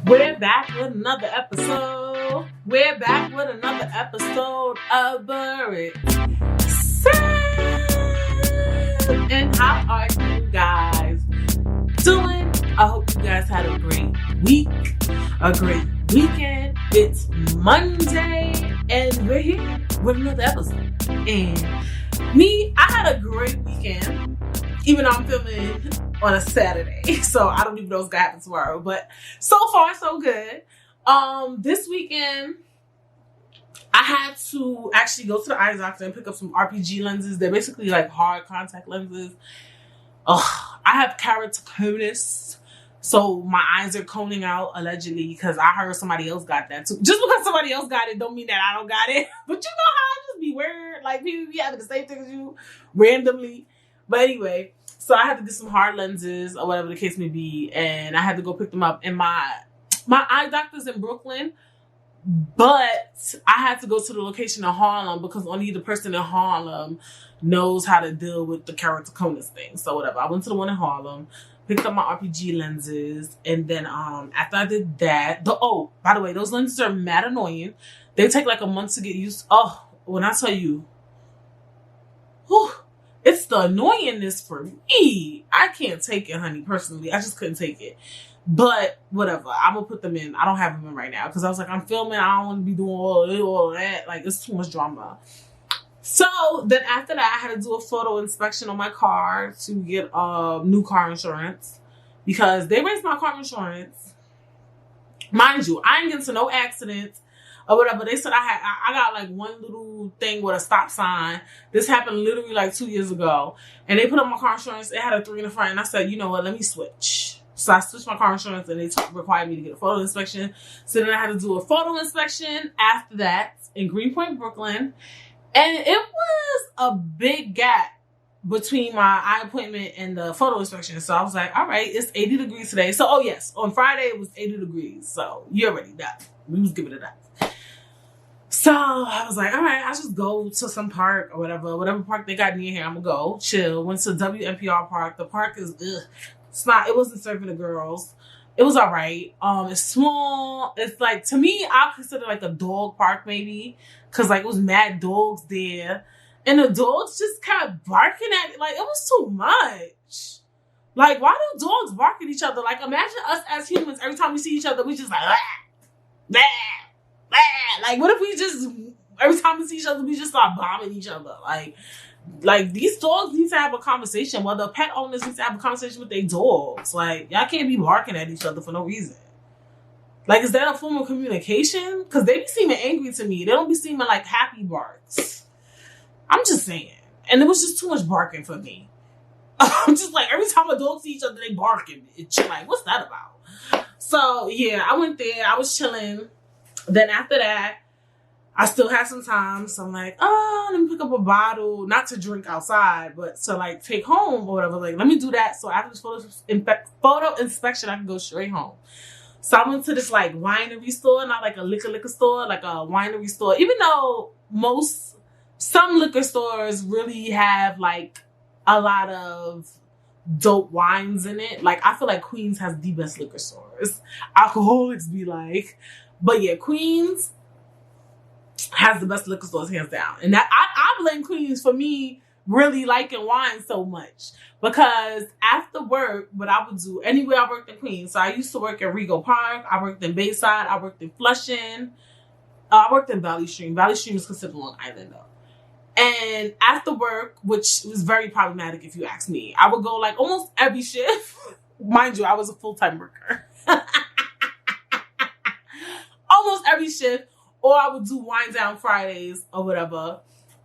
We're back with another episode. We're back with another episode of It. And how are you guys doing? I hope you guys had a great week, a great weekend. It's Monday, and we're here with another episode. And I had a great weekend, even though I'm filming on a Saturday, so I don't even know what's gonna happen tomorrow. But so far, so good. This weekend, I had to actually go to the eye doctor and pick up some RPG lenses. They're basically like hard contact lenses. I have keratoconus, so my eyes are coning out allegedly because I heard somebody else got that too. Just because somebody else got it, don't mean that I don't got it. But you know how I just be weird, like people be having the same thing as you randomly. But anyway. So I had to get some hard lenses or whatever the case may be, and I had to go pick them up. And my eye doctor's in Brooklyn, but I had to go to the location in Harlem because only the person in Harlem knows how to deal with the keratoconus thing. So whatever. I went to the one in Harlem, picked up my RPG lenses, and then after I did that, by the way, those lenses are mad annoying. They take like a month to get used. When I tell you, whew, it's the annoyingness for me. I can't take it, honey, personally. I just couldn't take it. But whatever. I'm going to put them in. I don't have them in right now because I was like, I'm filming. I don't want to be doing all that. Like, it's too much drama. So then after that, I had to do a photo inspection on my car to get new car insurance because they raised my car insurance. Mind you, I ain't getting into no accidents or whatever. They said I got like one little thing with a stop sign. This happened literally like 2 years ago. And they put up my car insurance. It had a 3 in the front. And I said, you know what? Let me switch. So I switched my car insurance and they required me to get a photo inspection. So then I had to do a photo inspection after that in Greenpoint, Brooklyn. And it was a big gap between my eye appointment and the photo inspection. So I was like, all right, it's 80 degrees today. So, yes, on Friday it was 80 degrees. So you already know. We was giving it up. So I was like, all right, I'll just go to some park or whatever park they got near here. I'm gonna go chill. Went to WNPR Park. The park is, it wasn't serving the girls. It was all right. It's small. It's like, to me, I consider like a dog park maybe. Cause like it was mad dogs there. And the dogs just kept barking at it. Like it was too much. Like, why do dogs bark at each other? Like, imagine us as humans, every time we see each other, we just like, ah, ah. Like, what if we just, every time we see each other, we just start bombing each other? Like these dogs need to have a conversation. Well, the pet owners need to have a conversation with their dogs. Like, y'all can't be barking at each other for no reason. Like, is that a form of communication? Because they be seeming angry to me. They don't be seeming like happy barks. I'm just saying. And it was just too much barking for me. I'm just like, every time a dog see each other, they barking. It's like, what's that about? So, yeah, I went there. I was chilling. Then after that, I still had some time. So I'm like, let me pick up a bottle, not to drink outside, but to like take home or whatever. Like, let me do that. So after this photo inspection, I can go straight home. So I went to this like winery store, not like a liquor store, like a winery store. Even though some liquor stores really have like a lot of dope wines in it. Like, I feel like Queens has the best liquor stores. Alcoholics be like, but yeah, Queens has the best liquor stores hands down. And that I blame Queens for me really liking wine so much. Because after work, what I would do, anywhere I worked in Queens. So I used to work at Rego Park. I worked in Bayside. I worked in Flushing. I worked in Valley Stream. Valley Stream is considered Long Island though. And after work, which was very problematic if you ask me, I would go like almost every shift. Mind you, I was a full-time worker. Almost every shift. Or I would do wine down Fridays or whatever.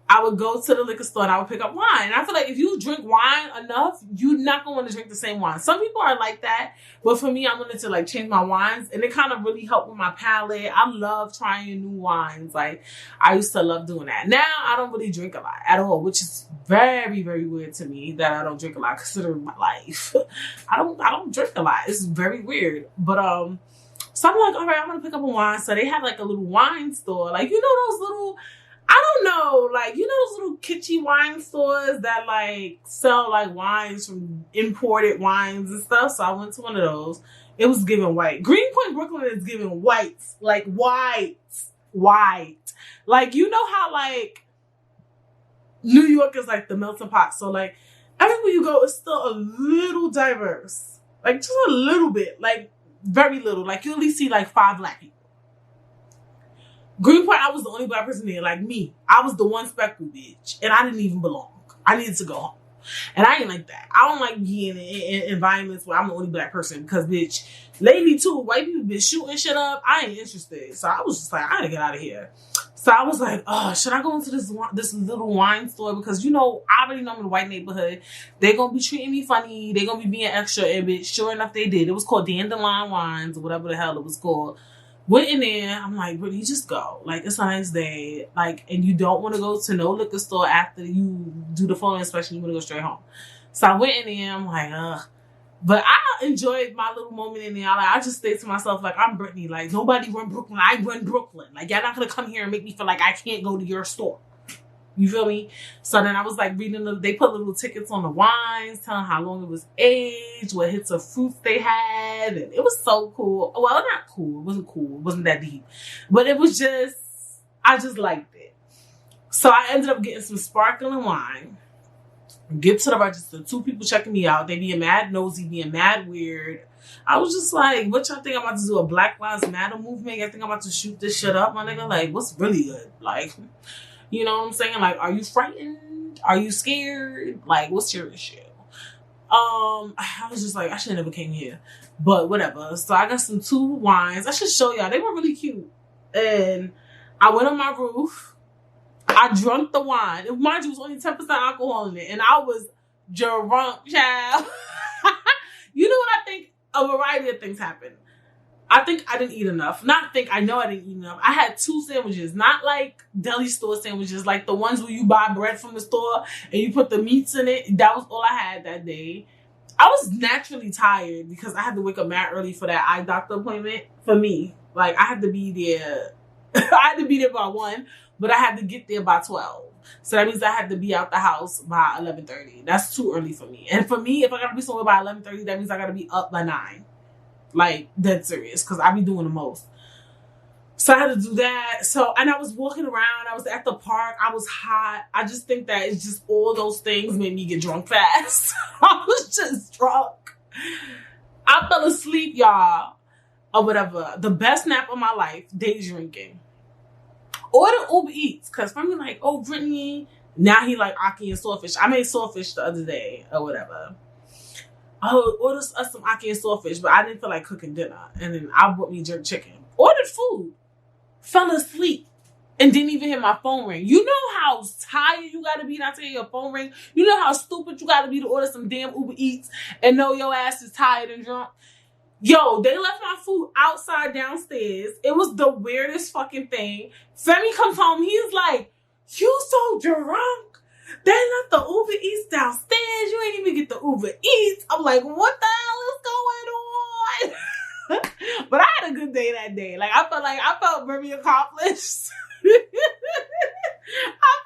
I would go to the liquor store and I would pick up wine. And I feel like if you drink wine enough, you're not going to want to drink the same wine. Some people are like that. But for me, I wanted to like change my wines. And it kind of really helped with my palate. I love trying new wines. Like, I used to love doing that. Now, I don't really drink a lot at all. Which is very, very weird to me that I don't drink a lot considering my life. I don't drink a lot. It's very weird. But, so I'm like, all right, I'm going to pick up a wine. So they had like a little wine store. Like, you know those little, I don't know, like, you know those little kitschy wine stores that like sell like wines from imported wines and stuff. So I went to one of those. It was giving white. Greenpoint, Brooklyn is giving whites. Like, white. Like, you know how, like, New York is like the melting pot. So, like, everywhere you go, it's still a little diverse. Like, just a little bit. Like, very little. Like, you at least see, like, 5 black people. Greenpoint, I was the only black person there. Like, me. I was the one speckled bitch. And I didn't even belong. I needed to go home. And I ain't like that. I don't like being in environments where I'm the only black person. Because, bitch, lately, too, white people been shooting shit up. I ain't interested. So, I was just like, I gotta get out of here. So, I was like, oh, should I go into this little wine store? Because, you know, I already know I'm in the white neighborhood. They're going to be treating me funny. They're going to be being extra. And, bitch, sure enough, they did. It was called Dandelion Wines or whatever the hell it was called. Went in there. I'm like, Brittany, just go. Like, it's a nice day. Like, and you don't want to go to no liquor store after you do the phone inspection. You want to go straight home. So I went in there. I'm like, ugh. But I enjoyed my little moment in there. I just stayed to myself, like, I'm Brittany. Like, nobody run Brooklyn. I run Brooklyn. Like, y'all not going to come here and make me feel like I can't go to your store. You feel me? So then I was like reading, they put little tickets on the wines, telling how long it was aged, what hits of fruits they had. And it was so cool. Well, not cool. It wasn't cool. It wasn't that deep. But it was just, I just liked it. So I ended up getting some sparkling wine. Get to the register. 2 people checking me out. They being mad nosy, being mad weird. I was just like, what y'all think I'm about to do? A Black Lives Matter movement? Y'all think I'm about to shoot this shit up, my nigga? Like, what's really good? Like, you know what I'm saying? Like, are you frightened? Are you scared? Like, what's your issue? I was just like, I should have never came here. But whatever. So I got some 2 wines. I should show y'all. They were really cute. And I went on my roof. I drank the wine. Mind you, it was only 10% alcohol in it. And I was drunk, child. You know what I think? A variety of things happened. I think I didn't eat enough. I know I didn't eat enough. I had 2 sandwiches, not like deli store sandwiches, like the ones where you buy bread from the store and you put the meats in it. That was all I had that day. I was naturally tired because I had to wake up mad early for that eye doctor appointment. For me, like, I had to be there. I had to be there by 1, but I had to get there by 12. So that means I had to be out the house by 11:30. That's too early for me. And for me, if I gotta be somewhere by 11:30, that means I gotta be up by 9. Like, dead serious, because I be doing the most. So I had to do that. So, and I was walking around. I was at the park. I was hot. I just think that it's just all those things made me get drunk fast. I was just drunk. I fell asleep, y'all, or whatever. The best nap of my life, day drinking. Order Uber Eats, because for me, like, oh, Brittany, now he like Aki and Sawfish. I made Sawfish the other day, or whatever. Oh, order us some Aki and Sawfish, but I didn't feel like cooking dinner. And then I bought me jerk chicken. Ordered food. Fell asleep. And didn't even hear my phone ring. You know how tired you gotta be not to hear your phone ring? You know how stupid you gotta be to order some damn Uber Eats and know your ass is tired and drunk? Yo, they left my food outside downstairs. It was the weirdest fucking thing. Femi comes home. He's like, you so drunk. They left the Uber Eats downstairs. You ain't even get the Uber Eats. I'm like, what the hell is going on? But I had a good day that day. Like, I felt very accomplished. I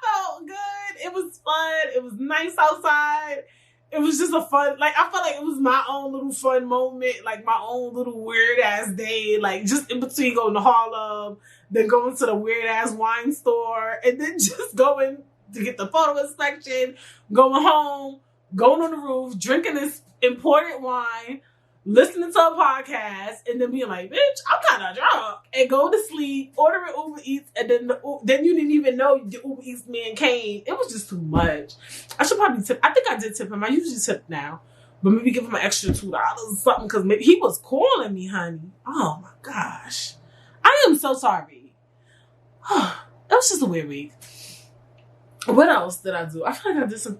felt good. It was fun. It was nice outside. It was just a fun, like, I felt like it was my own little fun moment, like my own little weird ass day, like just in between going to Harlem, then going to the weird ass wine store, and then just going to get the photo inspection, going home, going on the roof, drinking this imported wine, listening to a podcast, and then being like, bitch, I'm kind of drunk, and go to sleep, ordering Uber Eats, and then you didn't even know the Uber Eats man came. It was just too much. I should probably tip. I think I did tip him. I usually tip now, but maybe give him an extra $2 or something, because maybe he was calling me, honey. Oh my gosh. I am so sorry. That was just a weird week. What else did I do? I feel like I did some,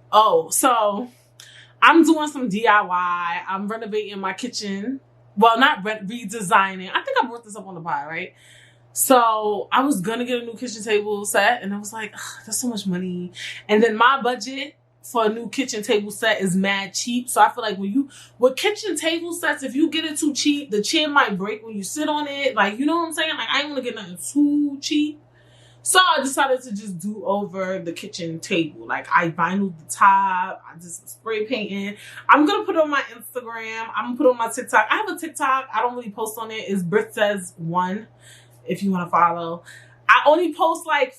so I'm doing some DIY. I'm renovating my kitchen. Well, not redesigning. I think I brought this up on the pod, right? So I was going to get a new kitchen table set, and I was like, that's so much money. And then my budget for a new kitchen table set is mad cheap. So I feel like with kitchen table sets, if you get it too cheap, the chair might break when you sit on it. Like, you know what I'm saying? Like, I ain't want to get nothing too cheap. So I decided to just do over the kitchen table. Like I vinyled the top. I just spray painting. I'm going to put it on my Instagram. I'm going to put it on my TikTok. I have a TikTok. I don't really post on it. It's Brit Says 1 if you want to follow. I post like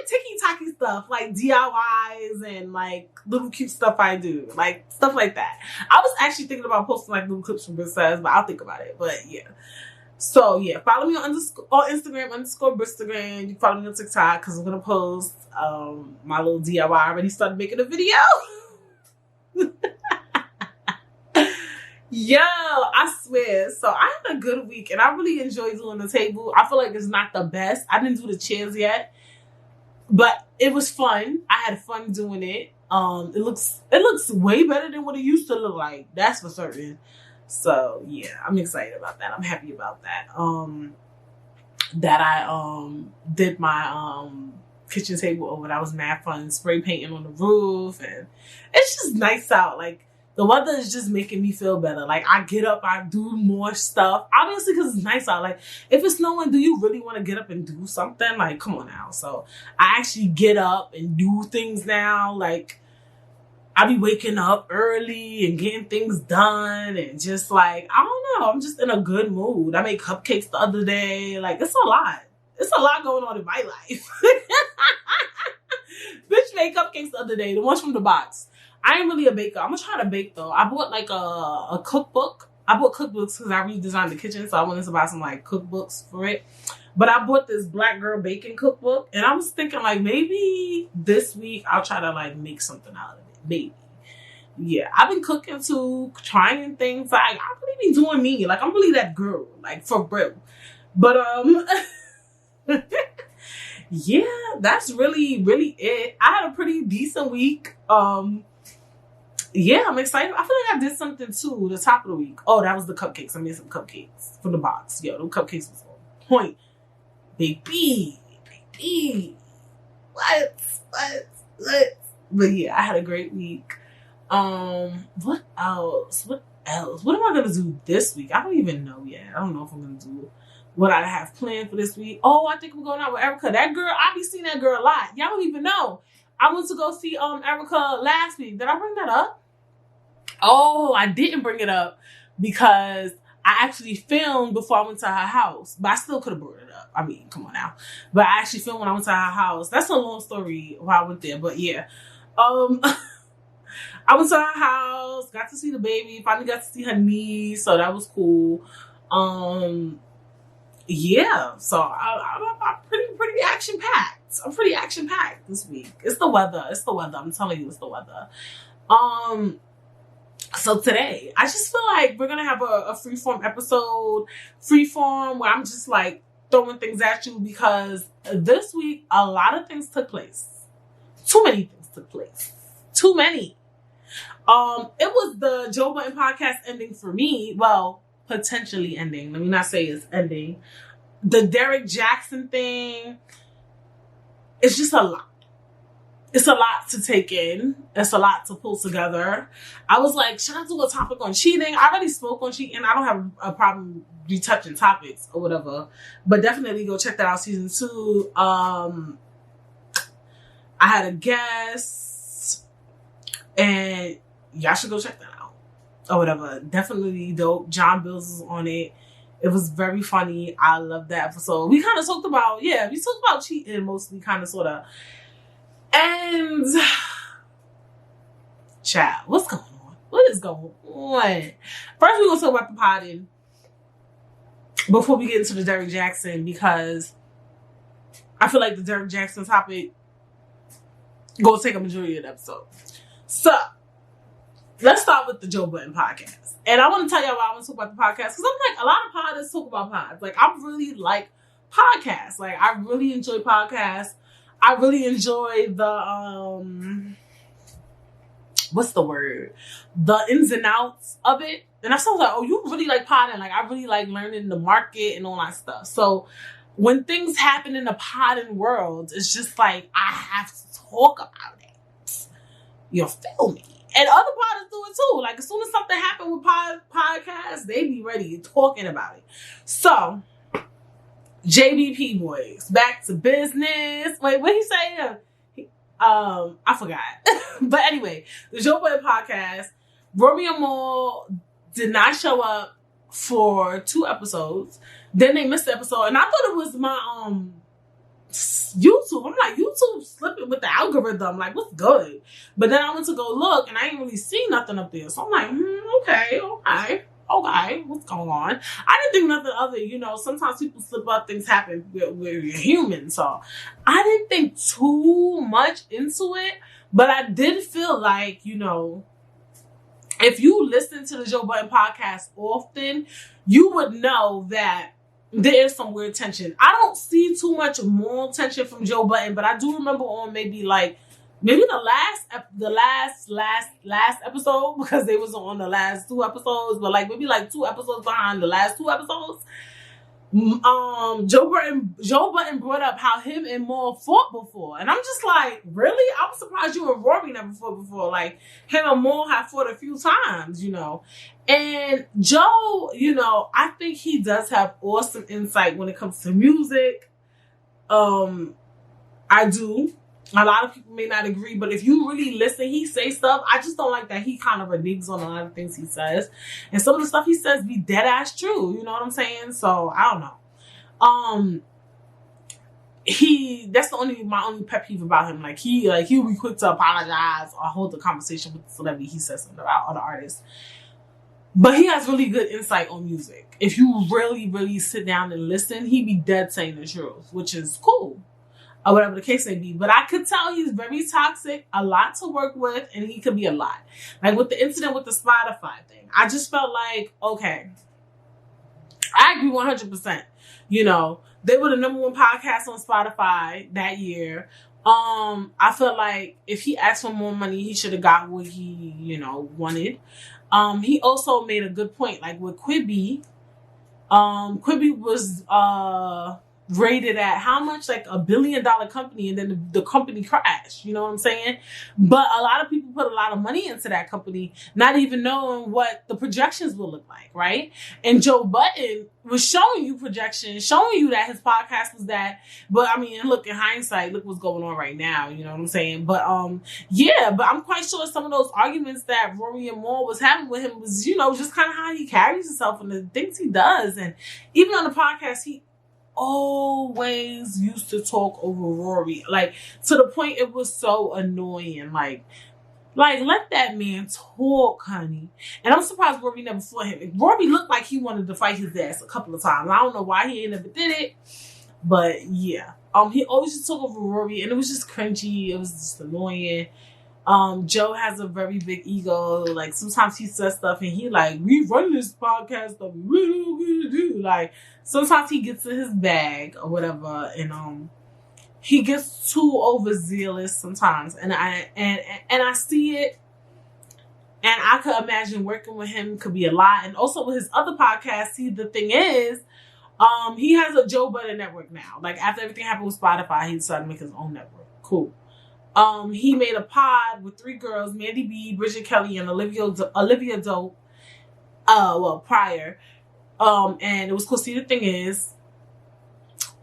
ticky-tacky stuff, like DIYs and like little cute stuff I do, like stuff like that. I was actually thinking about posting like little clips from Brit Says, but I'll think about it. But yeah. So yeah, follow me on Instagram _Bristagram. You can follow me on TikTok because I'm gonna post my little DIY. I already started making a video. Yo, I swear. So I had a good week and I really enjoyed doing the table. I feel like it's not the best. I didn't do the chairs yet, but it was fun. I had fun doing it. It looks way better than what it used to look like. That's for certain. So yeah, I'm excited about that. I'm happy about that. That I did my kitchen table over. That was mad fun. Spray painting on the roof, and it's just nice out. Like the weather is just making me feel better. Like I get up, I do more stuff. Obviously, because it's nice out. Like if it's snowing, do you really want to get up and do something? Like come on now. So I actually get up and do things now. Like I be waking up early and getting things done and just like, I don't know, I'm just in a good mood. I made cupcakes the other day. Like, it's a lot. It's a lot going on in my life. Bitch made cupcakes the other day, the ones from the box. I ain't really a baker. I'm gonna try to bake though. I bought like a cookbook. I bought cookbooks because I redesigned the kitchen, so I wanted to buy some like cookbooks for it. But I bought this Black Girl Baking cookbook, and I was thinking like maybe this week I'll try to like make something out of it. Baby. Yeah, I've been cooking too, trying things. Like I really be doing me. Like I'm really that girl, like for real. But yeah, that's really it. I had a pretty decent week. Yeah, I'm excited. I feel like I did something too the top of the week. Oh, that was the cupcakes. I made some cupcakes from the box. Yo, those cupcakes was on point. Baby. What? But yeah, I had a great week. What else? What am I gonna do this week? I don't even know yet. I don't know if I'm gonna do what I have planned for this week. Oh, I think we're going out with Erica. That girl, I be seeing that girl a lot. Y'all don't even know. I went to go see Erica last week. Did I bring that up? Oh, I didn't bring it up because I actually filmed before I went to her house, but I still could have brought it up. I mean, come on now. But I actually filmed when I went to her house. That's a long story why I went there, but yeah. I went to her house, got to see the baby, finally got to see her niece, so that was cool. Yeah, so I'm pretty action packed. I'm pretty action packed this week. It's the weather. I'm telling you, it's the weather. So today, I just feel like we're gonna have a freeform episode, where I'm just like throwing things at you because this week a lot of things took place. Too many things took place. Too many. It was the Joe Budden podcast ending for me. Well, potentially ending. Let me not say it's ending. The Derek Jackson thing. It's just a lot. It's a lot to take in. It's a lot to pull together. I was like, should I do a topic on cheating? I already spoke on cheating. I don't have a problem retouching topics or whatever. But definitely go check that out, season 2. I had a guest. And y'all should go check that out. Or whatever. Definitely dope. John Bills is on it. It was very funny. I love that episode. We kind of talked about, cheating mostly, kind of, sort of. And, child, what's going on? What is going on? First, we're going to talk about the potting before we get into the Derek Jackson, because I feel like the Derek Jackson topic going to take a majority of the episode. So, let's start with the Joe Budden podcast. And I want to tell y'all why I want to talk about the podcast, because I'm like, a lot of podders talk about pods. Like, I really like podcasts. Like, I really enjoy podcasts. I really enjoy the, what's the word? The ins and outs of it. And I was like, oh, you really like podding. Like, I really like learning the market and all that stuff. So when things happen in the podding world, it's just like, I have to talk about it. You feel me? And other podders do it too. Like, as soon as something happened with podcasts, they be ready talking about it. So, JBP boys, back to business. Wait, what he say? I forgot. But anyway, the Joe Budden podcast. Rory and Mal did not show up for 2 episodes. Then they missed the episode, and I thought it was my YouTube. I'm like, YouTube slipping with the algorithm. Like, what's good? But then I went to go look, and I ain't really see nothing up there. So I'm like, okay, what's going on? I didn't think nothing other. Sometimes people slip up, things happen. We're human, so I didn't think too much into it. But I did feel like, if you listen to the Joe Budden podcast often, you would know that there is some weird tension. I don't see too much moral tension from Joe Budden, but I do remember on maybe the last episode, because they was on the last 2 episodes, but maybe 2 episodes behind the last 2 episodes. Joe Budden brought up how him and Mal fought before, and I'm just like, really? I'm surprised you and Rory never fought before. Like, him and Mal have fought a few times, And Joe, I think he does have awesome insight when it comes to music. I do. A lot of people may not agree, but if you really listen, he say stuff. I just don't like that he kind of reneges on a lot of things he says. And some of the stuff he says be dead ass true. You know what I'm saying? So, I don't know. That's my only pet peeve about him. Like, he'll be quick to apologize or hold a conversation with the celebrity he says something about, other artists. But he has really good insight on music. If you really, really sit down and listen, he be dead saying the truth, which is cool. Or whatever the case may be. But I could tell he's very toxic, a lot to work with, and he could be a lot. Like with the incident with the Spotify thing, I just felt like, okay, I agree 100%. They were the #1 podcast on Spotify that year. I felt like if he asked for more money, he should have got what he, wanted. He also made a good point, like with Quibi. Quibi was rated at how much? Like $1 billion company, and then the company crashed. You know what I'm saying? But a lot of people put a lot of money into that company, not even knowing what the projections will look like, right? And Joe Budden was showing you projections, showing you that his podcast was that. But I mean, look, in hindsight, look what's going on right now. You know what I'm saying? But yeah, but I'm quite sure some of those arguments that Rory and Mal was having with him was, just kind of how he carries himself and the things he does. And even on the podcast, he always used to talk over Rory, like to the point it was so annoying. Like let that man talk, honey. And I'm surprised Rory never fought him. Rory looked like he wanted to fight his ass a couple of times. I don't know why he ain't never did it, but yeah. He always just talk over Rory, and it was just cringy. It was just annoying. Joe has a very big ego. Like, sometimes he says stuff and he like, we run this podcast stuff. Like, sometimes he gets in his bag or whatever, and he gets too overzealous sometimes. And I see it, and I could imagine working with him could be a lot. And also with his other podcast, see, the thing is, he has a Joe Budden network now. Like, after everything happened with Spotify, he decided to make his own network. Cool. He made a pod with 3 girls, Mandy B, Bridget Kelly, and Olivia Dope, prior. And it was called See the Thing Is.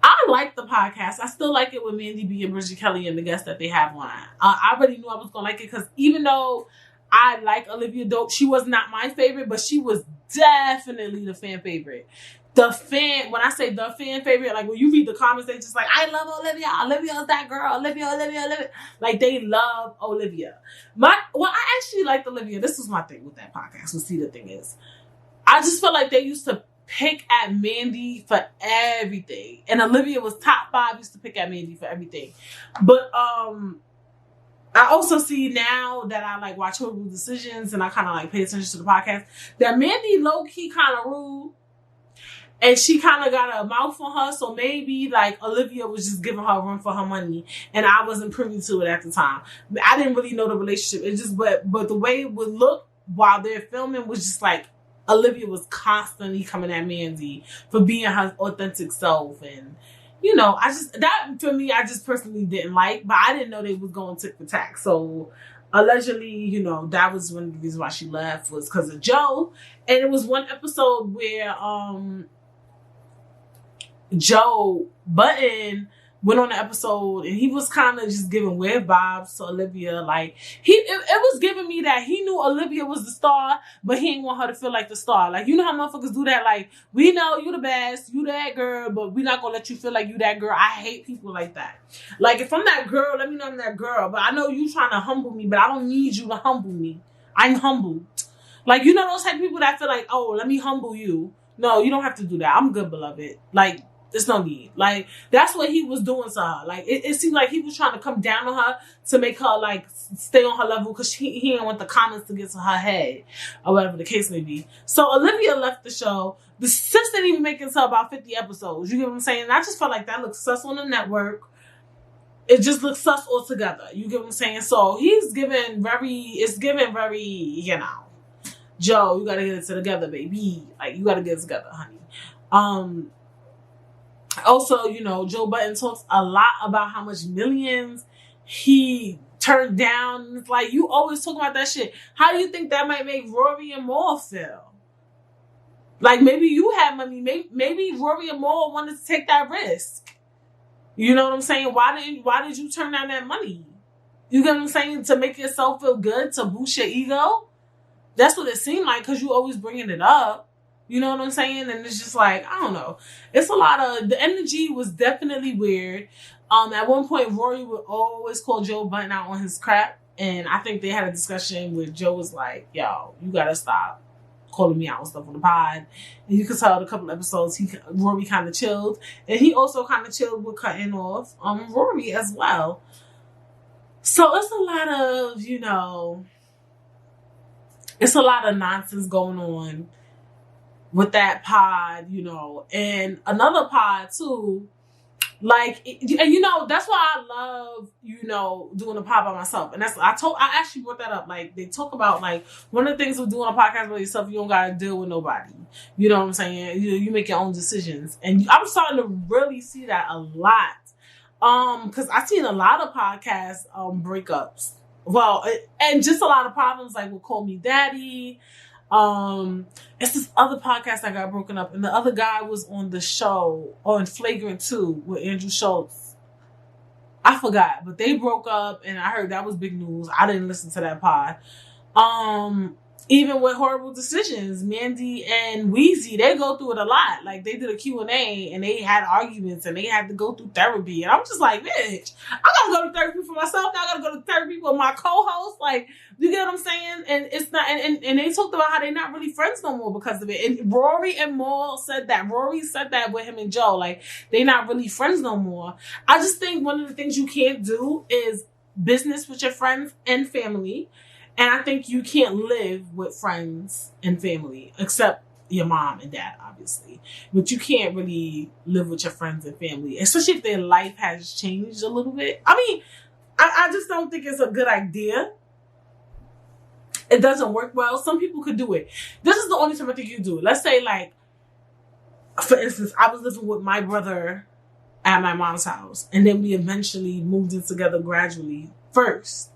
I like the podcast. I still like it with Mandy B and Bridget Kelly and the guests that they have on. I already knew I was going to like it, because even though I like Olivia Dope, she was not my favorite, but she was definitely the fan favorite. When I say the fan favorite, like when you read the comments, they just like, I love Olivia. Olivia's that girl. Olivia. Like, they love Olivia. I actually liked Olivia. This was my thing with that podcast. See, the thing is, I just felt like they used to pick at Mandy for everything. And Olivia was top 5, used to pick at Mandy for everything. But, I also see now that I like watch Horrible Decisions and I kind of like pay attention to the podcast, that Mandy low-key kind of rude. And she kind of got a mouth on her, so maybe, like, Olivia was just giving her room for her money, and I wasn't privy to it at the time. I didn't really know the relationship. It just, but the way it would look while they're filming was just like, Olivia was constantly coming at Mandy for being her authentic self, and, that, for me, I just personally didn't like, but I didn't know they was going tick for tack, so allegedly, that was one of the reasons why she left, was because of Joe. And it was one episode where, Joe Button went on the episode and he was kind of just giving weird vibes to Olivia. Like it was giving me that he knew Olivia was the star, but he didn't want her to feel like the star. Like, you know how motherfuckers do that? Like, we know you the best, you that girl, but we not gonna let you feel like you that girl. I hate people like that. Like, if I'm that girl, let me know I'm that girl. But I know you trying to humble me, but I don't need you to humble me. I'm humbled. Like, you know those type of people that feel like, oh, let me humble you. No, you don't have to do that. I'm good, beloved. Like, there's no need. Like, that's what he was doing to her. Like, it seemed like he was trying to come down on her to make her, like, stay on her level because he didn't want the comments to get to her head or whatever the case may be. So Olivia left the show. The sis didn't even make it to about 50 episodes. You get what I'm saying? And I just felt like that looked sus on the network. It just looks sus altogether. You get what I'm saying? So it's giving very, you know, Joe, you gotta get it together, baby. Like, you gotta get it together, honey. Also, you know, Joe Button talks a lot about how much millions he turned down. It's like, you always talk about that shit. How do you think that might make Rory and Maul feel? Like, maybe you had money. Maybe Rory and Maul wanted to take that risk. You know what I'm saying? Why did you turn down that money? You get what I'm saying? To make yourself feel good? To boost your ego? That's what it seemed like, because you always bringing it up. You know what I'm saying? And it's just like, I don't know. It's a lot of, the energy was definitely weird. At one point, Rory would always call Joe Button out on his crap. And I think they had a discussion where Joe was like, yo, you gotta stop calling me out and stuff on the pod. And you could tell a couple episodes, Rory kind of chilled. And he also kind of chilled with cutting off Rory as well. So it's a lot of, you know, it's a lot of nonsense going on with that pod, you know, and another pod too. Like, and you know, that's why I love, you know, doing a pod by myself. And I actually brought that up. Like, they talk about, like, one of the things with doing a podcast by yourself, you don't gotta deal with nobody. You know what I'm saying? You make your own decisions. And I'm starting to really see that a lot. Cause I've seen a lot of podcast breakups. Well, and just a lot of problems, like with Call Me Daddy. It's this other podcast that got broken up, and the other guy was on the show on Flagrant 2 with Andrew Schultz. I forgot, but they broke up, and I heard that was big news. I didn't listen to that pod. Even with Horrible Decisions, Mandy and Weezy, they go through it a lot. Like, they did a Q&A, and they had arguments, and they had to go through therapy. And I'm just like, bitch, I gotta go to therapy for myself. Now I gotta go to therapy with my co-host. Like, you get what I'm saying? And it's not, and they talked about how they're not really friends no more because of it. And Rory and Maul said that. Rory said that with him and Joe. Like, they're not really friends no more. I just think one of the things you can't do is business with your friends and family. And I think you can't live with friends and family, except your mom and dad, obviously. But you can't really live with your friends and family, especially if their life has changed a little bit. I mean, I just don't think it's a good idea. It doesn't work well. Some people could do it. This is the only time I think you do it. Let's say, like, for instance, I was living with my brother at my mom's house, and then we eventually moved in together gradually first.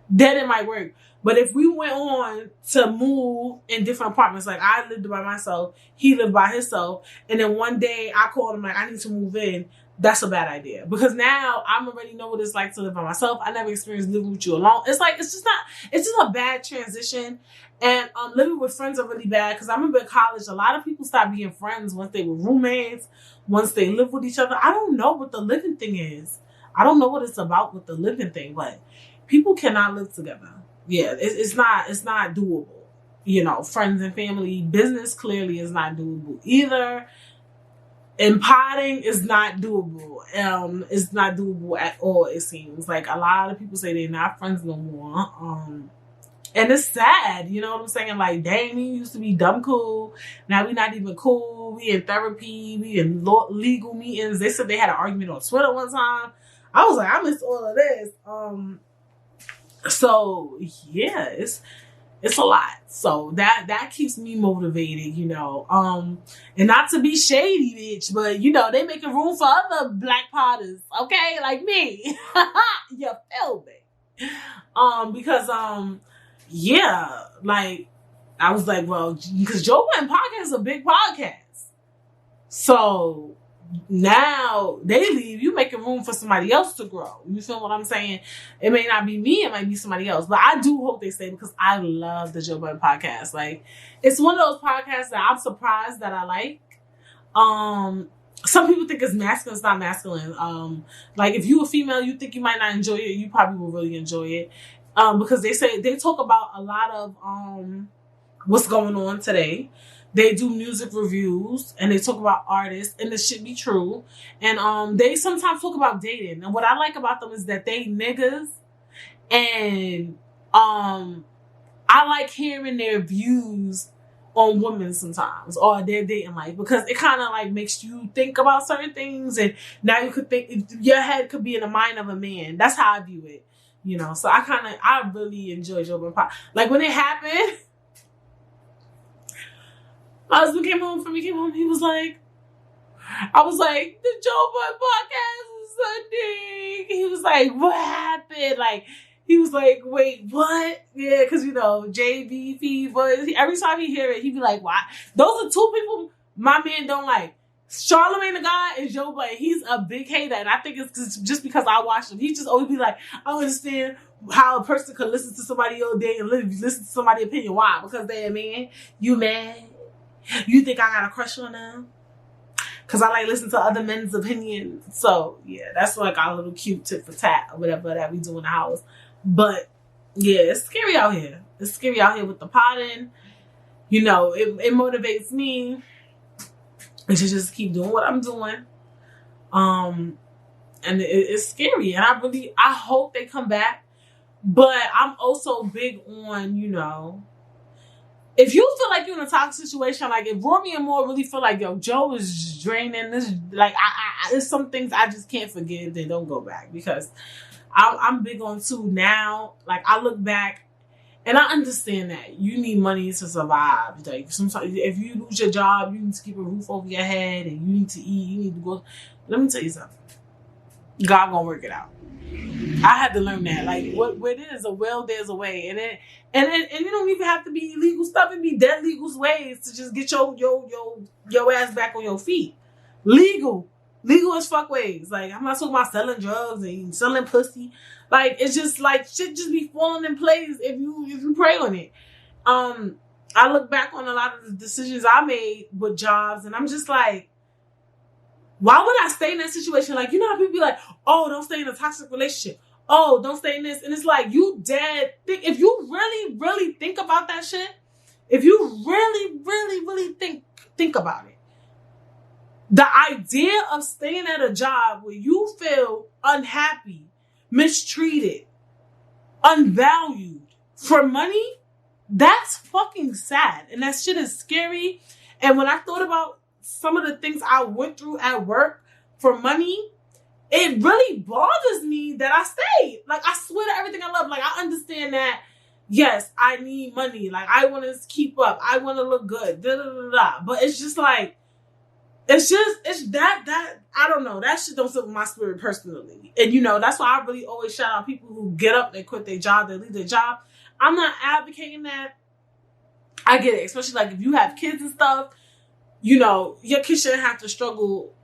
Then it might work. But if we went on to move in different apartments, like I lived by myself, he lived by himself, and then one day I called him like, I need to move in, that's a bad idea. Because now I already know what it's like to live by myself. I never experienced living with you alone. It's just a bad transition. And living with friends are really bad. Because I remember in college, a lot of people stopped being friends once they were roommates, once they lived with each other. I don't know what the living thing is. I don't know what it's about with the living thing, but people cannot live together. Yeah, it's not doable. You know, friends and family, business clearly is not doable either. And potting is not doable. It's not doable at all, it seems. Like, a lot of people say they're not friends no more. And it's sad, you know what I'm saying? Like, dang, we used to be dumb cool. Now we not even cool. We in therapy. We in legal meetings. They said they had an argument on Twitter one time. I was like, I missed all of this. So yeah, it's a lot. So that keeps me motivated, you know. And not to be shady, bitch, but you know, they making room for other black potters, okay? Like me. You feel me? Because yeah, like I was like, well, because Joe Budden podcast is a big podcast. So now they leave, you making room for somebody else to grow. You feel what I'm saying? It may not be me, it might be somebody else. But I do hope they stay because I love the Joe Budden podcast. Like, it's one of those podcasts that I'm surprised that I like. Some people think it's masculine, it's not masculine. Like, if you a female, you think you might not enjoy it, you probably will really enjoy it. Because they talk about a lot of what's going on today. They do music reviews and they talk about artists, and this should be true. And they sometimes talk about dating. And what I like about them is that they niggas, and I like hearing their views on women sometimes, or their dating life, because it kind of like makes you think about certain things, and now you could think, your head could be in the mind of a man. That's how I view it, you know. So I really enjoy Joe Budden Podcast. Like, when it happened, my husband came home, he was like, I was like, the Joe Budden Podcast is Sunday. He was like, what happened? Like, he was like, wait, what? Yeah, because, you know, JBP, but every time he hear it, he be like, why? Those are two people my man don't like. Charlamagne the God and Joe Budden. He's a big hater, and I think it's just because I watched him. He just always be like, I don't understand how a person could listen to somebody all day and listen to somebody's opinion. Why? Because they're a man. You mad? You think I got a crush on them? Because I like listening to other men's opinions. So, yeah, that's like our little cute tit for tat or whatever that we do in the house. But, yeah, it's scary out here. It's scary out here with the potting. You know, it motivates me to just keep doing what I'm doing. And it's scary. And I hope they come back. But I'm also big on, you know, if you feel like you're in a toxic situation, like if Rory and Moore really feel like, yo, Joe is draining this, like, there's some things I just can't forgive, then don't go back. Because I'm big on, too, now, like, I look back, and I understand that you need money to survive. Like, sometimes if you lose your job, you need to keep a roof over your head, and you need to eat, you need to go. Let me tell you something. God gonna work it out. I had to learn that. Like, where there's a will, there's a way. And it don't even have to be illegal stuff. It be dead legal ways to just get your ass back on your feet. Legal as fuck ways. Like, I'm not talking about selling drugs and selling pussy. Like, it's just like shit just be falling in place if you pray on it. I look back on a lot of the decisions I made with jobs, and I'm just like, why would I stay in that situation? Like, you know how people be like, oh, don't stay in a toxic relationship. Oh, don't stay in this. And it's like, you dead. If you really, really think about that shit, if you really, really, really think about it, the idea of staying at a job where you feel unhappy, mistreated, unvalued for money, that's fucking sad. And that shit is scary. And when I thought about some of the things I went through at work for money, it really bothers me that I stayed. Like, I swear to everything I love. Like, I understand that, yes, I need money. Like, I want to keep up. I want to look good. Da, da, da, da. But it's just like, it's that, I don't know. That shit don't sit with my spirit personally. And, you know, that's why I really always shout out people who get up, they quit their job, they leave their job. I'm not advocating that. I get it. Especially, like, if you have kids and stuff, you know, your kids shouldn't have to struggle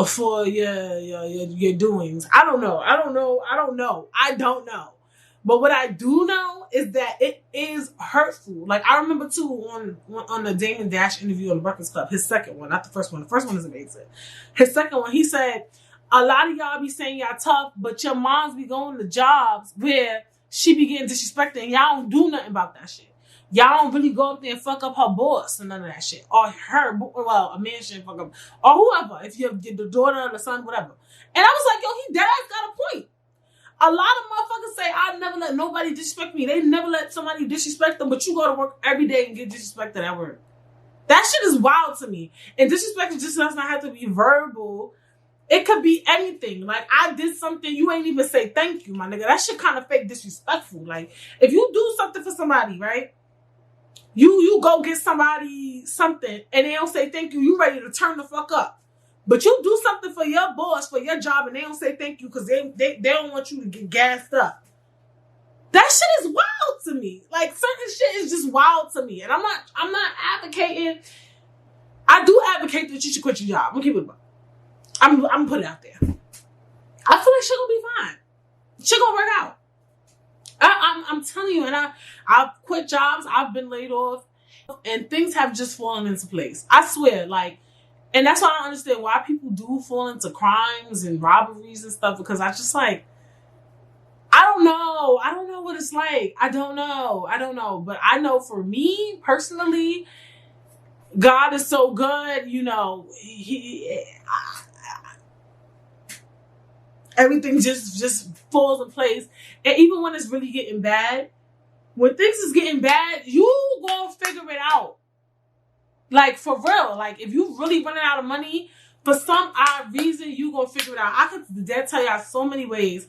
for your doings. I don't know. But what I do know is that it is hurtful. Like, I remember, too, on the Damon Dash interview on the Breakfast Club, his second one, not the first one. The first one is amazing. His second one, he said, a lot of y'all be saying y'all tough, but your moms be going to jobs where she be getting disrespected and y'all don't do nothing about that shit. Y'all don't really go up there and fuck up her boss and none of that shit. Or her, well, a man shouldn't fuck up. Or whoever, if you're the daughter or the son, whatever. And I was like, yo, he dead ass got a point. A lot of motherfuckers say, I never let nobody disrespect me. They never let somebody disrespect them, but you go to work every day and get disrespected at work. That shit is wild to me. And disrespect just does not have to be verbal. It could be anything. Like, I did something, you ain't even say thank you, my nigga. That shit kind of fake disrespectful. Like, if you do something for somebody, right? You go get somebody something and they don't say thank you, you ready to turn the fuck up. But you do something for your boss, for your job, and they don't say thank you because they don't want you to get gassed up. That shit is wild to me. Like, certain shit is just wild to me. And I'm not advocating. I do advocate that you should quit your job. I'm gonna keep it up. I'm gonna put it out there. I feel like shit gonna be fine. Shit gonna work out. I'm telling you, and I've quit jobs, I've been laid off, and things have just fallen into place. I swear, like, and that's why I don't understand why people do fall into crimes and robberies and stuff, because I just like, I don't know what it's like. I don't know, but I know for me personally, God is so good, you know, everything just falls in place. And even when it's really getting bad, when things is getting bad, you gonna figure it out. Like, for real. Like, if you really running out of money, for some odd reason, you gonna figure it out. I could tell y'all so many ways,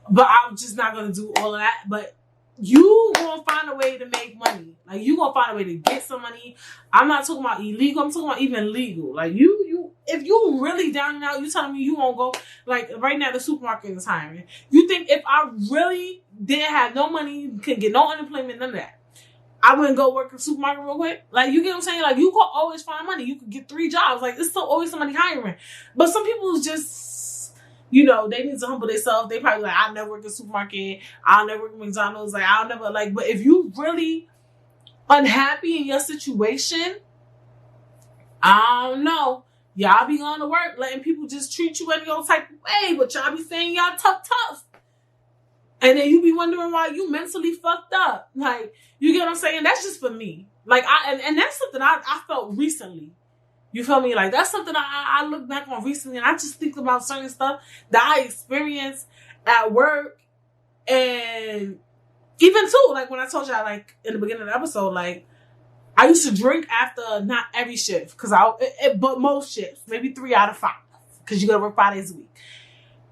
but I'm just not gonna do all of that. But you gonna find a way to make money. Like, you gonna find a way to get some money. I'm not talking about illegal. I'm talking about even legal. Like, if you really down and out, you telling me you won't go, like, right now the supermarket is hiring. You think if I really didn't have no money, couldn't get no unemployment, none of that, I wouldn't go work in the supermarket real quick? Like, you get what I'm saying? Like, you could always find money. You could get 3 jobs. Like, there's still always somebody hiring. But some people just, you know, they need to humble themselves. They probably like, I'll never work in the supermarket. I'll never work at McDonald's. Like, I'll never, like, but if you really unhappy in your situation, I don't know. Y'all be going to work, letting people just treat you any old type of way, but y'all be saying y'all tough. And then you be wondering why you mentally fucked up. Like, you get what I'm saying? That's just for me. Like, and that's something I felt recently. You feel me? Like, that's something I look back on recently, and I just think about certain stuff that I experienced at work. And even too, like, when I told y'all, like, in the beginning of the episode, like, I used to drink after not every shift, but most shifts, maybe 3 out of 5, because you gotta work 5 days a week.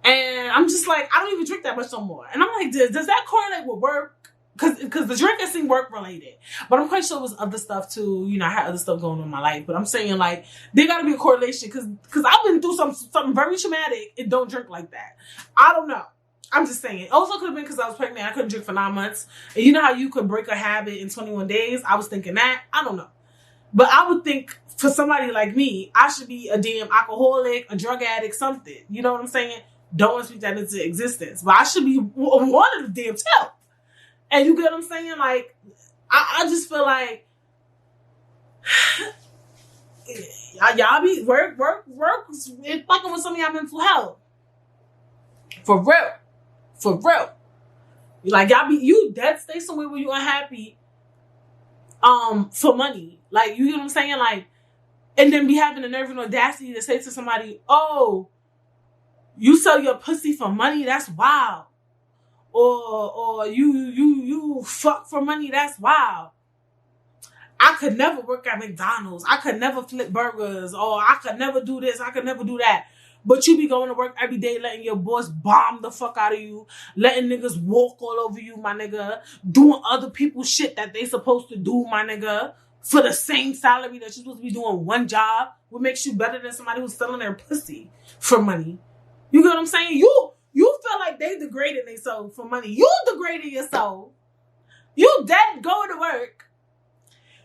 And I'm just like, I don't even drink that much no more. And I'm like, does that correlate with work? Because the drinking seemed work related, but I'm quite sure it was other stuff too. You know, I had other stuff going on in my life, but I'm saying, like, there gotta be a correlation, because I've been through something very traumatic and don't drink like that. I don't know. I'm just saying. It also could have been because I was pregnant. I couldn't drink for 9 months. And you know how you could break a habit in 21 days? I was thinking that. I don't know. But I would think for somebody like me, I should be a damn alcoholic, a drug addict, something. You know what I'm saying? Don't want to speak that into existence. But I should be one of the damn 2. And you get what I'm saying? Like, I just feel like y'all be work it's fucking with some of y'all mental health. For real. Like, y'all you dead stay somewhere where you unhappy for money. Like, you get what I'm saying? Like, and then be having the nerve and audacity to say to somebody, oh, you sell your pussy for money? That's wild. Or you fuck for money? That's wild. I could never work at McDonald's. I could never flip burgers. Or I could never do this. I could never do that. But you be going to work every day, letting your boss bomb the fuck out of you, letting niggas walk all over you, my nigga, doing other people's shit that they supposed to do, my nigga, for the same salary that you're supposed to be doing one job. What makes you better than somebody who's selling their pussy for money? You get what I'm saying? You feel like they degraded themselves for money. You degraded yourself. You dead going to work.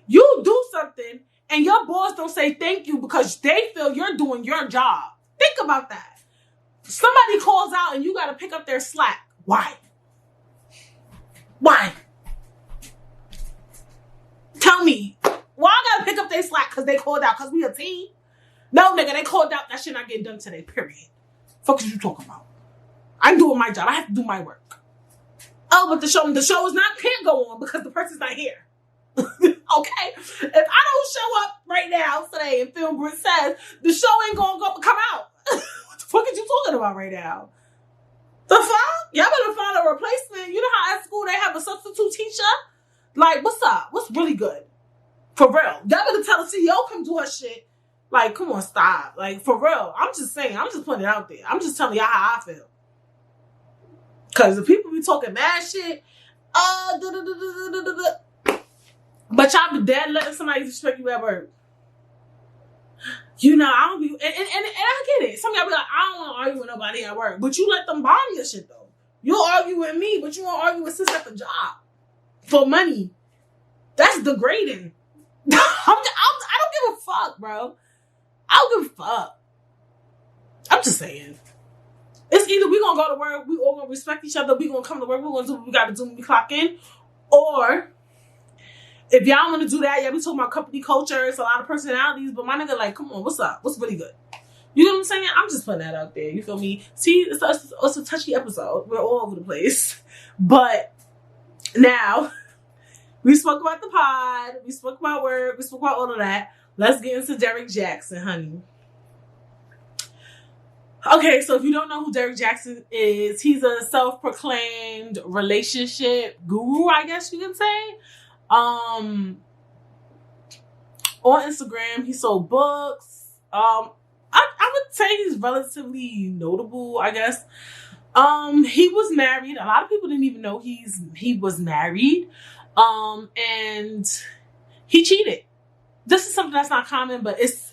You do something, and your boss don't say thank you because they feel you're doing your job. Think about that. Somebody calls out and you got to pick up their slack. Why? Tell me. Why I got to pick up their slack? Because they called out? Because we a team? No, nigga, they called out. That shit not getting done today, period. Fuck is you talking about? I'm doing my job. I have to do my work. Oh, but the show can't go on because the person's not here. Okay? If I don't show up right now today and film Britt says, the show ain't gonna come out. What the fuck is you talking about right now? The fuck? Y'all better find a replacement. You know how at school they have a substitute teacher? Like, what's up? What's really good? For real. Y'all better tell the CEO come do her shit. Like, come on, stop. Like, for real. I'm just saying. I'm just putting it out there. I'm just telling y'all how I feel. Because the people be talking mad shit. But y'all be dead letting somebody disrespect you at work. You know, I don't be... And I get it. Some of y'all be like, I don't want to argue with nobody at work. But you let them bomb your shit, though. You'll argue with me, but you won't argue with sis at the job. For money. That's degrading. I don't give a fuck, bro. I don't give a fuck. I'm just saying. It's either we gonna go to work, we all gonna respect each other, we gonna come to work, we gonna do what we gotta do when we clock in. Or if y'all wanna do that, yeah, we talking about company culture, it's a lot of personalities, but my nigga, like, come on, what's up? What's really good? You know what I'm saying? I'm just putting that out there. You feel me? See, it's a touchy episode. We're all over the place. But now, we spoke about the pod. We spoke about work. We spoke about all of that. Let's get into Derrick Jaxn, honey. Okay, so if you don't know who Derrick Jaxn is, he's a self-proclaimed relationship guru, I guess you can say. On Instagram, he sold books. I would say he's relatively notable, I guess. He was married. A lot of people didn't even know he was married. And he cheated. This is something that's not common, but it's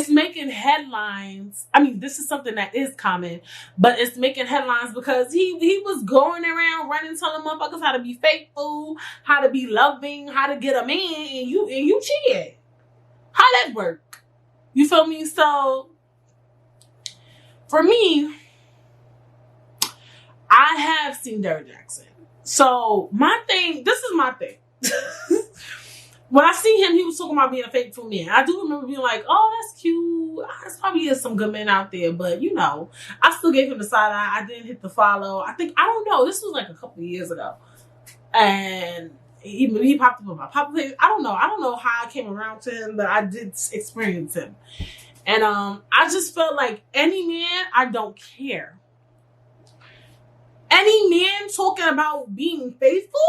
making headlines. I mean, this is something that is common, but it's making headlines because he was going around running, telling motherfuckers how to be faithful, how to be loving, how to get a man, and you cheated. How that work? You feel me? So for me, I have seen Derrick Jaxn. So this is my thing. When I see him, he was talking about being a faithful man. I do remember being like, oh, that's cute. There's probably is some good men out there. But, you know, I still gave him the side eye. I didn't hit the follow. I don't know. This was like a couple of years ago. And he popped up on my pop page. I don't know. I don't know how I came around to him, but I did experience him. And I just felt like any man, I don't care. Any man talking about being faithful,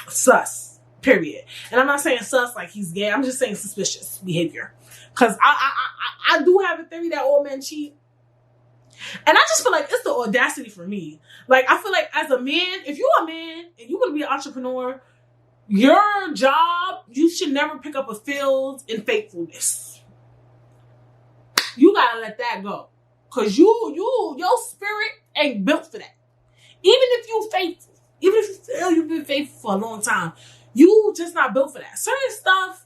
sus. Period. And I'm not saying sus like he's gay. I'm just saying suspicious behavior. Because I do have a theory that all men cheat. And I just feel like it's the audacity for me. Like, I feel like as a man, if you're a man and you want to be an entrepreneur, your job, you should never pick up a field in faithfulness. You gotta let that go. Because your spirit ain't built for that. Even if you're faithful, even if you feel you've been faithful for a long time, you just not built for that. Certain stuff,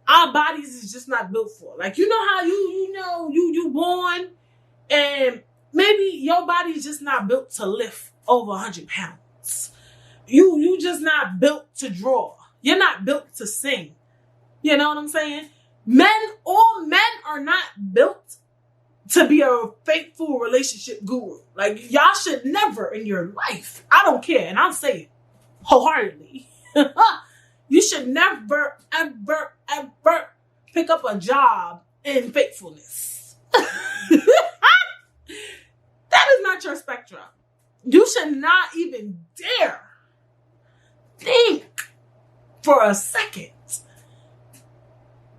our bodies is just not built for. Like, you know how you born and maybe your body's just not built to lift over 100 pounds. You just not built to draw. You're not built to sing. You know what I'm saying? All men are not built to be a faithful relationship guru. Like, y'all should never in your life, I don't care, and I'll say it wholeheartedly, you should never, ever, ever pick up a job in faithfulness. That is not your spectrum. You should not even dare think for a second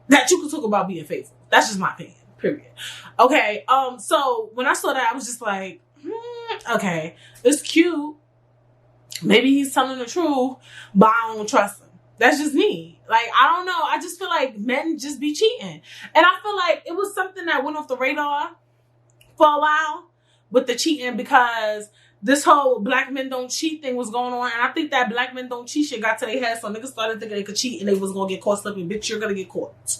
that you can talk about being faithful. That's just my opinion. Period. Okay. So when I saw that, I was just like, okay, it's cute. Maybe he's telling the truth, but I don't trust him. That's just me. Like, I don't know. I just feel like men just be cheating. And I feel like it was something that went off the radar for a while with the cheating because this whole black men don't cheat thing was going on. And I think that black men don't cheat shit got to their head. So niggas started thinking they could cheat and they was going to get caught slipping. Bitch, you're going to get caught.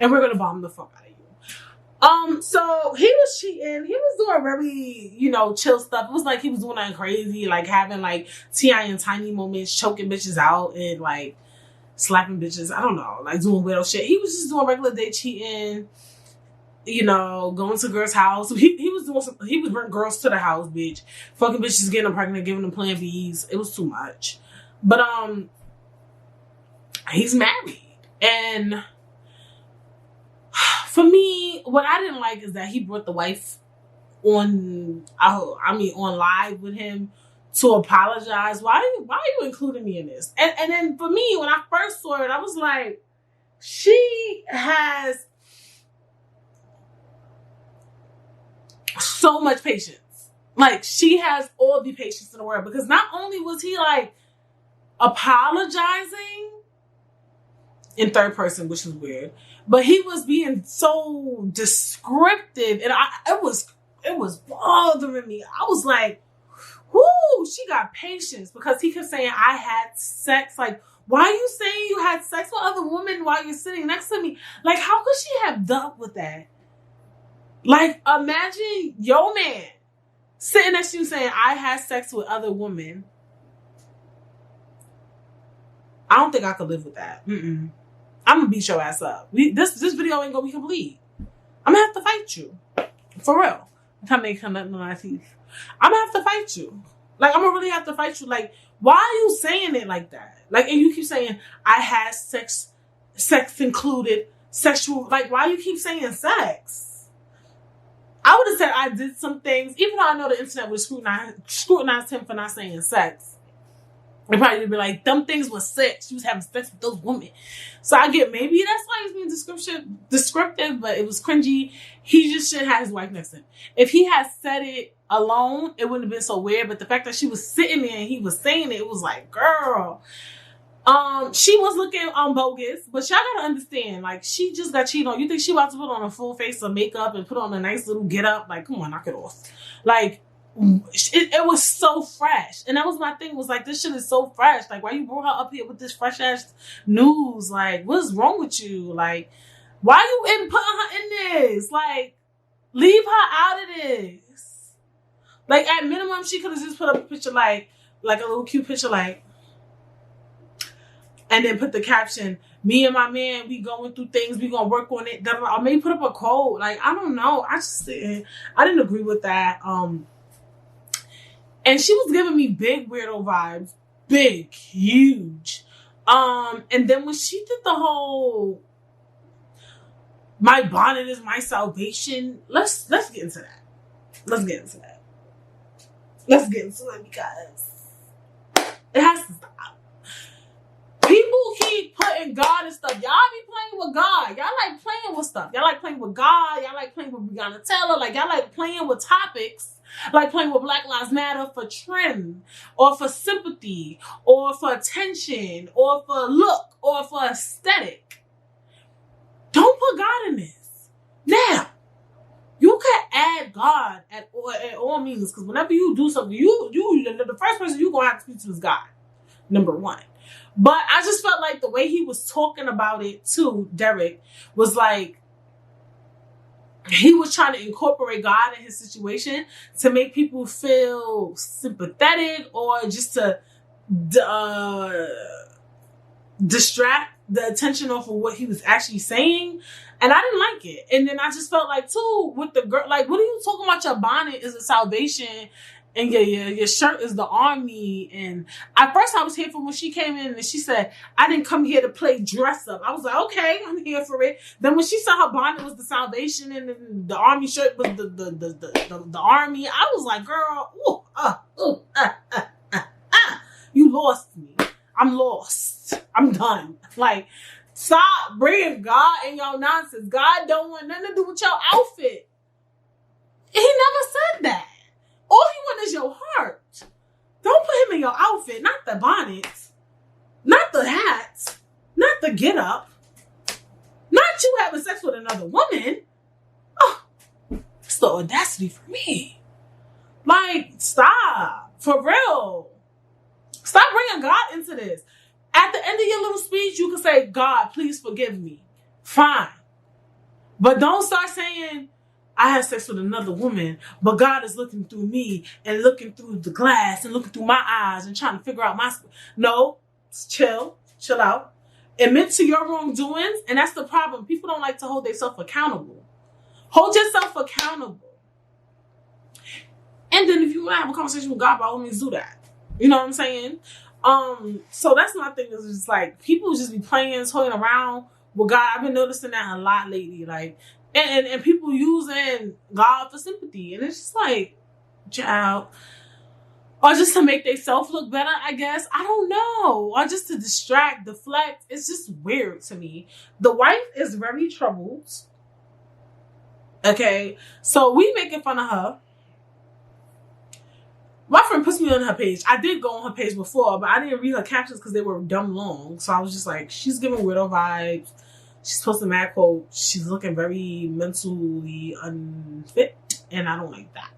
And we're going to bomb the fuck out of you. So he was cheating. He was doing very, chill stuff. It was like he was doing nothing crazy, like having like T.I. and Tiny moments, choking bitches out and like slapping bitches. I don't know, like doing weirdo shit. He was just doing regular day cheating, going to girls' house. He was bring girls to the house, bitch. Fucking bitches, getting them pregnant, giving them Plan Bs. It was too much. But he's married. And for me, what I didn't like is that he brought the wife on live with him to apologize. Why are you including me in this? And then for me, when I first saw it, I was like, she has so much patience. Like, she has all the patience in the world because not only was he like apologizing in third person, which was weird, but he was being so descriptive, and it was bothering me. I was like, "Whoo, she got patience," because he kept saying, "I had sex." Like, why are you saying you had sex with other women while you're sitting next to me? Like, how could she have dealt with that? Like, imagine your man sitting next to you saying, I had sex with other women. I don't think I could live with that. I'm gonna beat your ass up. This video ain't gonna be complete. I'm gonna have to fight you. For real. I'm trying to make nothing on my teeth. I'm gonna have to fight you. Like, I'm gonna really have to fight you. Like, why are you saying it like that? Like, and you keep saying, I had sex included, sexual. Like, why you keep saying sex? I would have said I did some things, even though I know the internet would scrutinize him for not saying sex. They probably would be like, them things was sex. She was having sex with those women. So I get, maybe that's why he's being descriptive, but it was cringy. He just shouldn't have his wife next to him. If he had said it alone, it wouldn't have been so weird. But the fact that she was sitting there and he was saying it was like, girl. She was looking bogus, but y'all gotta understand, like, she just got cheated on. You think she about to put on a full face of makeup and put on a nice little get up? Like, come on, knock it off. Like, it was so fresh, and that was my thing. Was like, this shit is so fresh. Like, why you brought her up here with this fresh ass news? Like, what's wrong with you? Like, why you putting her in this? Like, leave her out of this. Like, at minimum, she could have just put up a picture, like a little cute picture, like, and then put the caption, me and my man, we going through things, we gonna work on it. Or maybe put up a quote. Like, I don't know. I didn't agree with that. And she was giving me big weirdo vibes. Big, huge. And then when she did the whole, my bonnet is my salvation, let's get into that. Let's get into it because it has to stop. People keep putting God and stuff. Y'all be playing with God. Y'all like playing with stuff. Y'all like playing with God. Y'all like playing with Breonna Taylor. Like, y'all like playing with topics. Like playing with Black Lives Matter for trend, or for sympathy, or for attention, or for look, or for aesthetic. Don't put God in this. Now, you can add God at all means, because whenever you do something, the first person you're going to have to speak to is God. Number one. But I just felt like the way he was talking about it too, Derek, was like, he was trying to incorporate God in his situation to make people feel sympathetic, or just to distract the attention off of what he was actually saying. And I didn't like it. And then I just felt like, too, with the girl, like, what are you talking about? Your bonnet is a salvation, and your shirt is the army. And at first I was here for when she came in and she said, I didn't come here to play dress up. I was like, okay, I'm here for it. Then when she said her bonnet was the salvation and then the army shirt was the army, I was like, girl, you lost me. I'm lost. I'm done. Like, stop bringing God in your nonsense. God don't want nothing to do with your outfit. He never said that. All he wants is your heart. Don't put him in your outfit, not the bonnet, not the hat, not the get up, not you having sex with another woman. Oh, it's the audacity for me. Like, stop. For real. Stop bringing God into this. At the end of your little speech, you can say, God, please forgive me. Fine. But don't start saying, I had sex with another woman, but God is looking through me and looking through the glass and looking through my eyes and trying to figure out my... No, chill out. Admit to your wrongdoings, and that's the problem. People don't like to hold themselves accountable. Hold yourself accountable. And then if you want to have a conversation with God, by all means do that. You know what I'm saying? So that's my thing, is just like, people just be playing, toying around with God. I've been noticing that a lot lately. Like, and people using God for sympathy. And it's just like, child. Or just to make themselves look better, I guess. I don't know. Or just to distract, deflect. It's just weird to me. The wife is very troubled. Okay? So we making fun of her. My friend puts me on her page. I did go on her page before, but I didn't read her captions because they were dumb long. So I was just like, she's giving weirdo vibes. She's posting mad quotes. She's looking very mentally unfit, and I don't like that.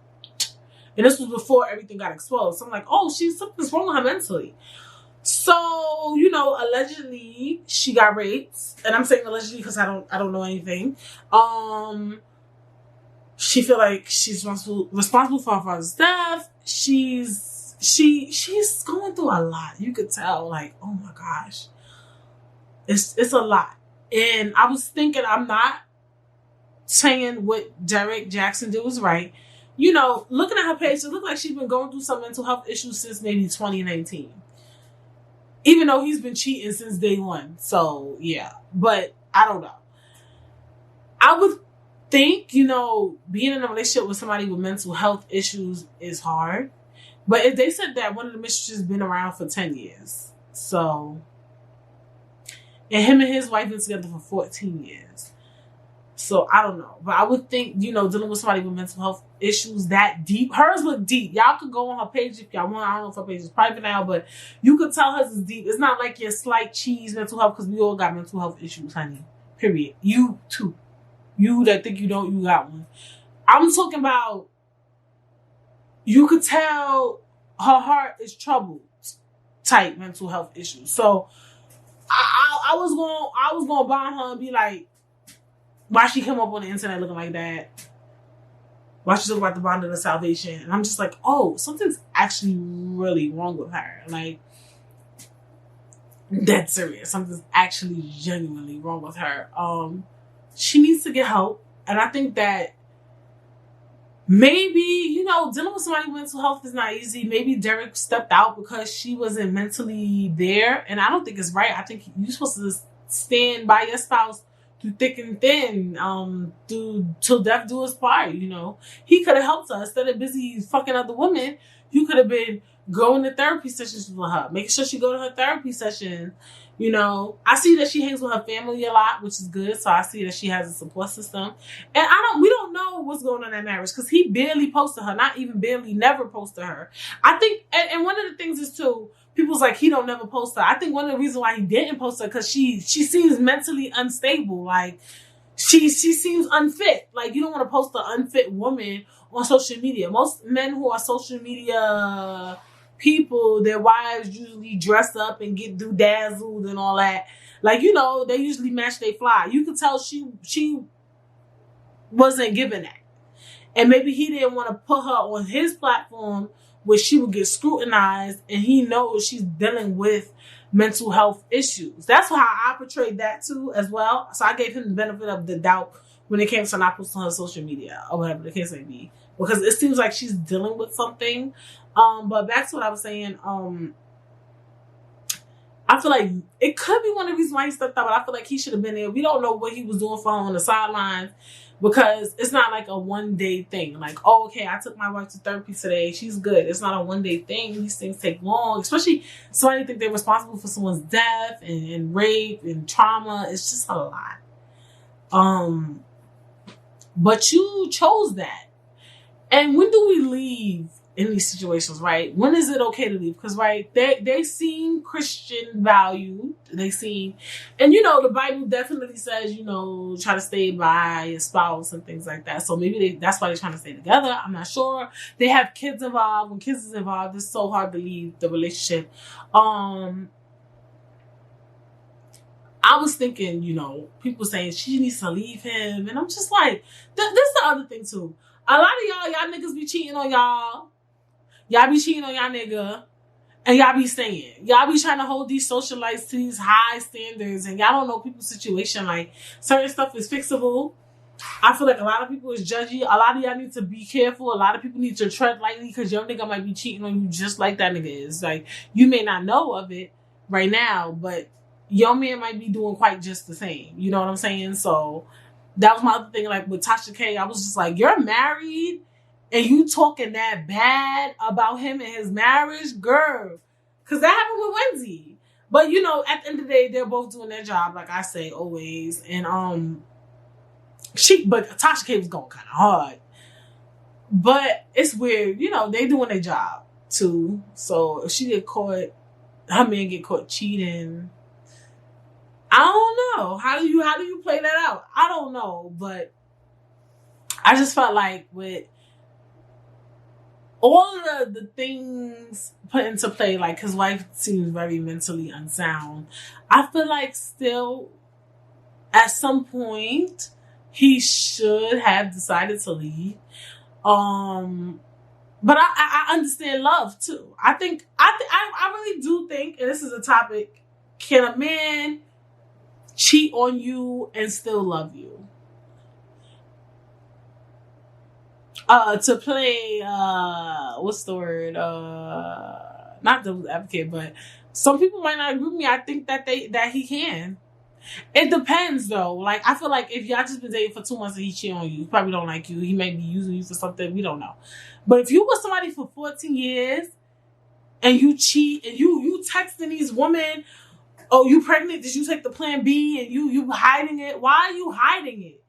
And this was before everything got exposed. So I'm like, oh, something's wrong with her mentally. So, allegedly she got raped. And I'm saying allegedly because I don't know anything. she feel like she's responsible for her father's death. She's going through a lot. You could tell, like, oh my gosh, it's a lot. And I was thinking, I'm not saying what Derek Jackson did was right. You know, looking at her page, it looked like she's been going through some mental health issues since maybe 2019. Even though he's been cheating since day one. So, yeah. But, I don't know. I would think, you know, being in a relationship with somebody with mental health issues is hard. But if they said that one of the mistresses been around for 10 years. So, and him and his wife been together for 14 years. So, I don't know. But I would think, you know, dealing with somebody with mental health issues that deep. Hers look deep. Y'all could go on her page if y'all want. I don't know if her page is private now, but you could tell hers is deep. It's not like your slight cheese mental health, because we all got mental health issues, honey. Period. You too. You that think you don't, you got one. I'm talking about, you could tell her heart is troubled type mental health issues. So I was gonna bomb her and be like, why she come up on the internet looking like that? Why she talk about the bond of the salvation? And I'm just like, oh, something's actually really wrong with her. Like, dead serious. Something's actually genuinely wrong with her. She needs to get help. And I think that maybe, you know, dealing with somebody with mental health is not easy. Maybe Derek stepped out because she wasn't mentally there. And I don't think it's right. I think you're supposed to stand by your spouse through thick and thin, till death do us part, you know. He could have helped her. Instead of busy fucking other women, you could have been going to therapy sessions with her, making sure she go to her therapy session. You know, I see that she hangs with her family a lot, which is good. So I see that she has a support system. And we don't know what's going on in that marriage, because he barely posted her, not even barely, never posted her. I think, and one of the things is too, people's like, he don't never post her. I think one of the reasons why he didn't post her, because she seems mentally unstable. Like, she seems unfit. Like, you don't want to post an unfit woman on social media. Most men who are social media people, their wives usually dress up and get dazzled and all that. Like, you know, they usually match they fly. You could tell she wasn't given that. And maybe he didn't want to put her on his platform where she would get scrutinized, and he knows she's dealing with mental health issues. That's how I portrayed that too as well. So I gave him the benefit of the doubt when it came to not posting her social media or whatever the case may be. Because it seems like she's dealing with something. But back to what I was saying, I feel like it could be one of the reasons why he stepped out, but I feel like he should have been there. We don't know what he was doing for her on the sidelines, because it's not like a one-day thing. Like, oh, okay, I took my wife to therapy today. She's good. It's not a one-day thing. These things take long, especially somebody think they're responsible for someone's death and rape and trauma. It's just a lot. But you chose that. And when do we leave in these situations, right? When is it okay to leave? Because, right, they seem Christian valued. They seem, and you know, the Bible definitely says, you know, try to stay by your spouse and things like that. So maybe that's why they're trying to stay together. I'm not sure. They have kids involved. When kids is involved, it's so hard to leave the relationship. I was thinking, you know, people saying she needs to leave him, and I'm just like, this is the other thing too. A lot of y'all niggas be cheating on y'all. Y'all be cheating on y'all nigga, and y'all be staying. Y'all be trying to hold these socialites to these high standards, and y'all don't know people's situation. Like, certain stuff is fixable. I feel like a lot of people is judgy. A lot of y'all need to be careful. A lot of people need to tread lightly, because your nigga might be cheating on you just like that nigga is. Like, you may not know of it right now, but your man might be doing quite just the same. You know what I'm saying? So that was my other thing. Like, with Tasha K, I was just like, you're married and you talking that bad about him and his marriage, girl. Because that happened with Wendy. But, you know, at the end of the day, they're both doing their job, like I say, always. And but Tasha K was going kind of hard. But it's weird, you know, they doing their job too. So if she get caught, her man get caught cheating, I don't know. How do you play that out? I don't know. But I just felt like with all of the things put into play, like his wife seems very mentally unsound, I feel like still at some point he should have decided to leave. But I understand love too. I really do think, and this is a topic: can a man cheat on you and still love you? To play what's the word? Not devil's advocate, but some people might not agree with me. I think that he can. It depends though. Like, I feel like if y'all just been dating for 2 months and he cheat on you, he probably don't like you. He may be using you for something, we don't know. But if you with somebody for 14 years and you cheat and you texting these women, oh, you pregnant? Did you take the plan B? And you hiding it? Why are you hiding it?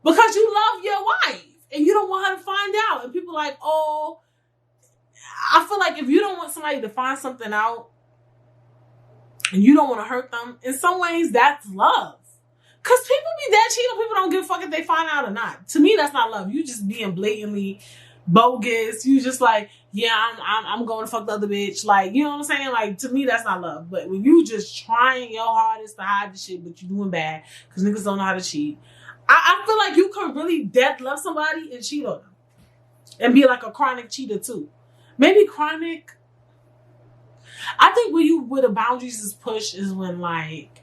Because you love your wife and you don't want her to find out. And people like, oh, I feel like if you don't want somebody to find something out and you don't want to hurt them, in some ways that's love. Because people be that cheating, people don't give a fuck if they find out or not. To me, that's not love. You just being blatantly bogus. You just like, yeah, I'm going to fuck the other bitch. Like, you know what I'm saying? Like, to me, that's not love. But when you just trying your hardest to hide the shit, but you doing bad because niggas don't know how to cheat, I feel like you could really death love somebody and cheat on them. And be like a chronic cheater too. Maybe chronic. I think where the boundaries is pushed is when, like,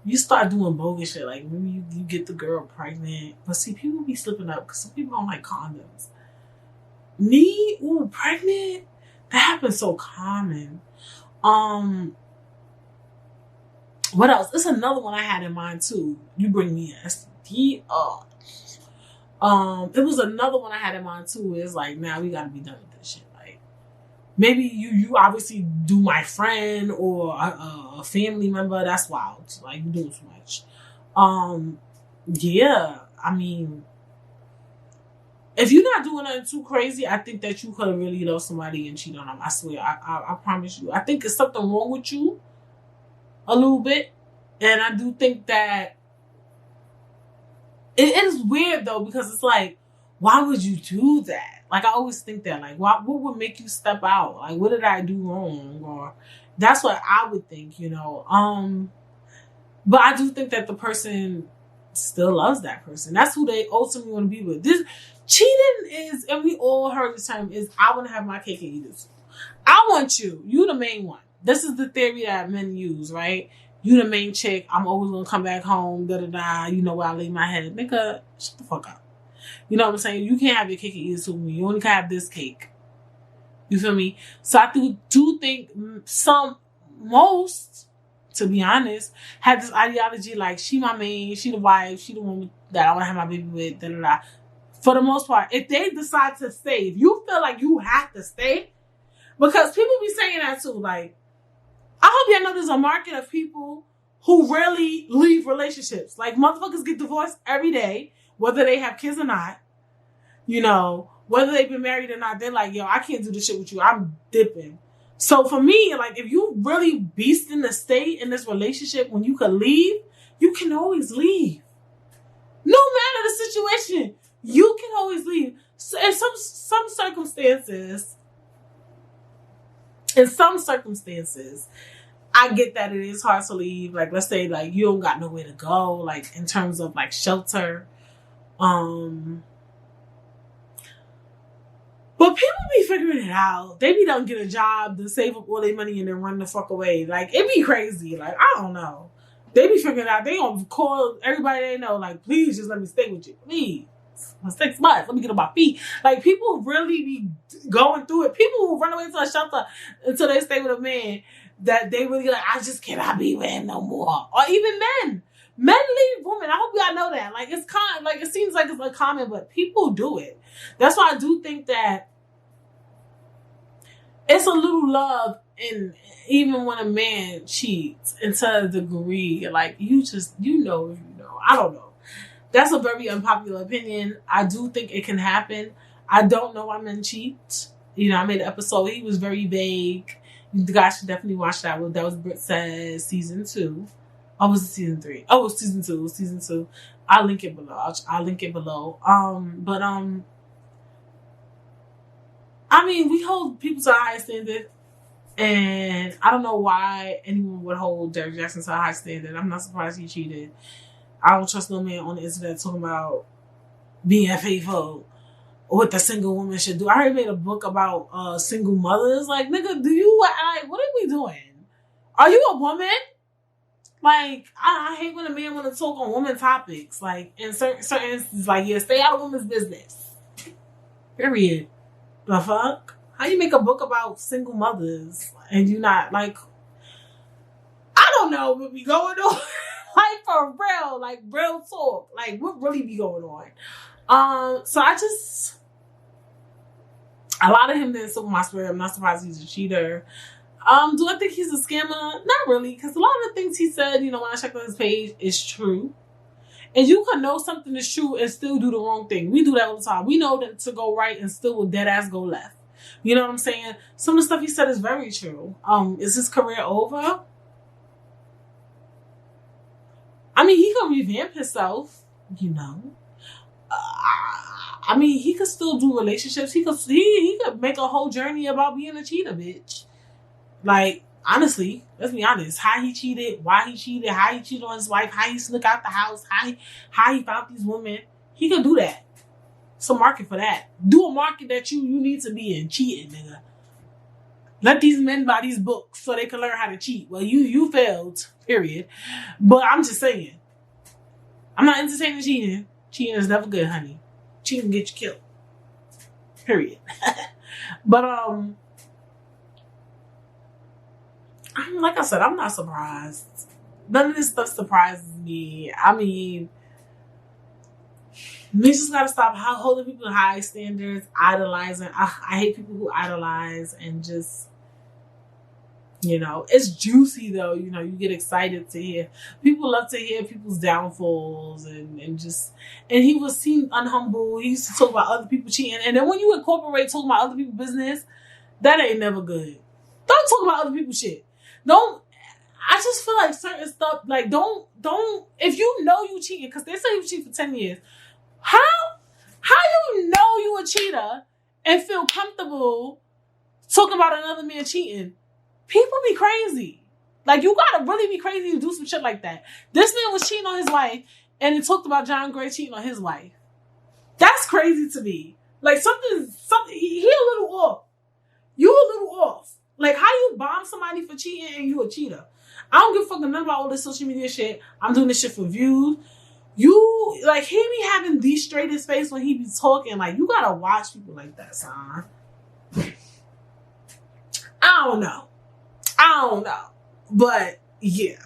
you start doing bogus shit. Like, maybe you get the girl pregnant. But see, people be slipping up because some people don't like condoms. Me? Ooh, pregnant? That happens so common. What else? It's another one I had in mind too. You bring me an STD up. It was another one I had in mind too. It's like, now we gotta be done with this shit. Like, maybe you obviously do my friend or a family member. That's wild. Like, you're doing too much. Yeah. I mean, if you're not doing nothing too crazy, I think that you could have really loved somebody and cheat on them. I swear. I promise you. I think there's something wrong with you a little bit. And I do think that it is weird though, because it's like, why would you do that? Like, I always think that, like, what would make you step out? Like, what did I do wrong? Or that's what I would think, you know. But I do think that the person still loves that person. That's who they ultimately want to be with. This cheating is, and we all heard the term, is I want to have my cake and eat it. I want you. You the main one. This is the theory that men use, right? You the main chick. I'm always gonna come back home. Da da da. You know where I lay my head, nigga. Shut the fuck up. You know what I'm saying? You can't have your cake and eat it with me. You only can have this cake. You feel me? So I do think most, to be honest, had this ideology like, she my main, she the wife, she the one that I want to have my baby with. Da da da. For the most part, if they decide to stay, if you feel like you have to stay, because people be saying that too, like, I hope y'all know there's a market of people who rarely leave relationships. Like, motherfuckers get divorced every day, whether they have kids or not. You know, whether they've been married or not, they're like, yo, I can't do this shit with you. I'm dipping. So for me, like, if you really beasting to stay in this relationship when you could leave, you can always leave. No matter the situation, you can always leave. So in some circumstances, I get that it is hard to leave. Like, let's say, like, you don't got nowhere to go, like, in terms of, like, shelter. But people be figuring it out. They be done get a job to save up all their money and then run the fuck away. Like, it be crazy. Like, I don't know. They be figuring it out. They gonna call everybody they know, like, please just let me stay with you. Please. For 6 months. Let me get on my feet. Like, people really be going through it. People who run away to a shelter until they stay with a man that they really like, I just cannot be with him no more. Or even men. Men leave women. I hope y'all know that. Like, it's like, it seems like it's uncommon, but people do it. That's why I do think that it's a little love in, even when a man cheats, and to a degree, like, you know if you know. I don't know. That's a very unpopular opinion. I do think it can happen. I don't know why men cheat. You know, I made an episode. He was very vague. You guys should definitely watch that. That was Britt Says season 2. Oh, was it season 3? Oh, it was season 2. It was season 2. I'll link it below. I'll link it below. I mean, we hold people to a high standard. And I don't know why anyone would hold Derrick Jackson to a high standard. I'm not surprised he cheated. I don't trust no man on the internet talking about being faithful or what the single woman should do. I already made a book about single mothers. Like, nigga, what are we doing? Are you a woman? Like, I hate when a man want to talk on woman topics. Like, in certain instances, like, yeah, stay out of women's business. Period. The fuck? How you make a book about single mothers and you not, like, I don't know what be going on. Like, for real. Like, real talk. Like, what really be going on? So a lot of him didn't soak my spirit. I'm not surprised he's a cheater. Do I think he's a scammer? Not really, because a lot of the things he said, when I checked on his page, is true. And you can know something is true and still do the wrong thing. We do that all the time. We know that to go right and still will dead ass go left. You know what I'm saying? Some of the stuff he said is very true. Is his career over? I mean, he can revamp himself, I mean, he could still do relationships. He could make a whole journey about being a cheater, bitch. Like, honestly, let's be honest. How he cheated, why he cheated, how he cheated on his wife, how he snuck out the house, how he found these women. He could do that. It's a market for that. Do a market that you need to be in. Cheating, nigga. Let these men buy these books so they can learn how to cheat. Well, you failed, period. But I'm just saying. I'm not entertaining cheating. Cheating is never good, honey. Cheating can get you killed. Period. But, like I said, I'm not surprised. None of this stuff surprises me. I mean, we just gotta stop holding people to high standards, idolizing. I hate people who idolize and just, it's juicy though. You get excited to hear. People love to hear people's downfalls and he was seen unhumble. He used to talk about other people cheating. And then when you incorporate talking about other people's business, that ain't never good. Don't talk about other people's shit. I just feel like certain stuff, like, don't, if you know you cheating, because they say you cheat for 10 years, how you know you a cheater and feel comfortable talking about another man cheating? People be crazy. Like, you gotta really be crazy to do some shit like that. This man was cheating on his wife, and it talked about John Gray cheating on his wife. That's crazy to me. Like, something, he a little off. You a little off. Like, how you bomb somebody for cheating and you a cheater? I don't give a fuck none about all this social media shit. I'm doing this shit for views. He be having the straightest face when he be talking. Like, you gotta watch people like that, son. I don't know. But, yeah.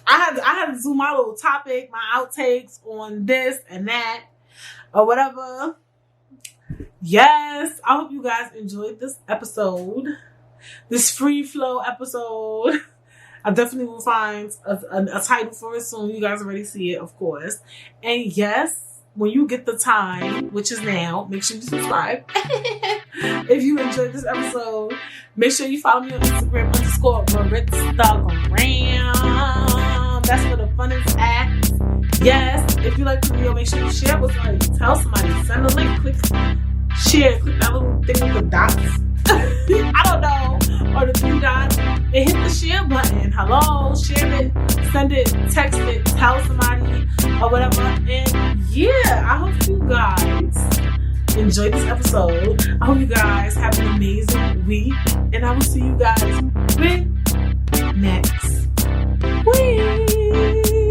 I had to do my little topic, my outtakes on this and that, or whatever. Yes, I hope you guys enjoyed this episode. This free flow episode. I definitely will find a title for it soon. You guys already see it, of course. And yes, when you get the time, which is now, make sure you subscribe. If you enjoyed this episode, make sure you follow me on Instagram _Maritstagram. That's where the fun is at. Yes, if you like the video, make sure you share with somebody. Tell somebody. Send a link. Click share. Click that little thing with the dots. I don't know. Or the 3 dots. And hit the share button. Hello. Share it. Send it. Text it. Tell somebody. Or whatever. And yeah, I hope you guys enjoyed this episode. I hope you guys have an amazing week. And I will see you guys next week.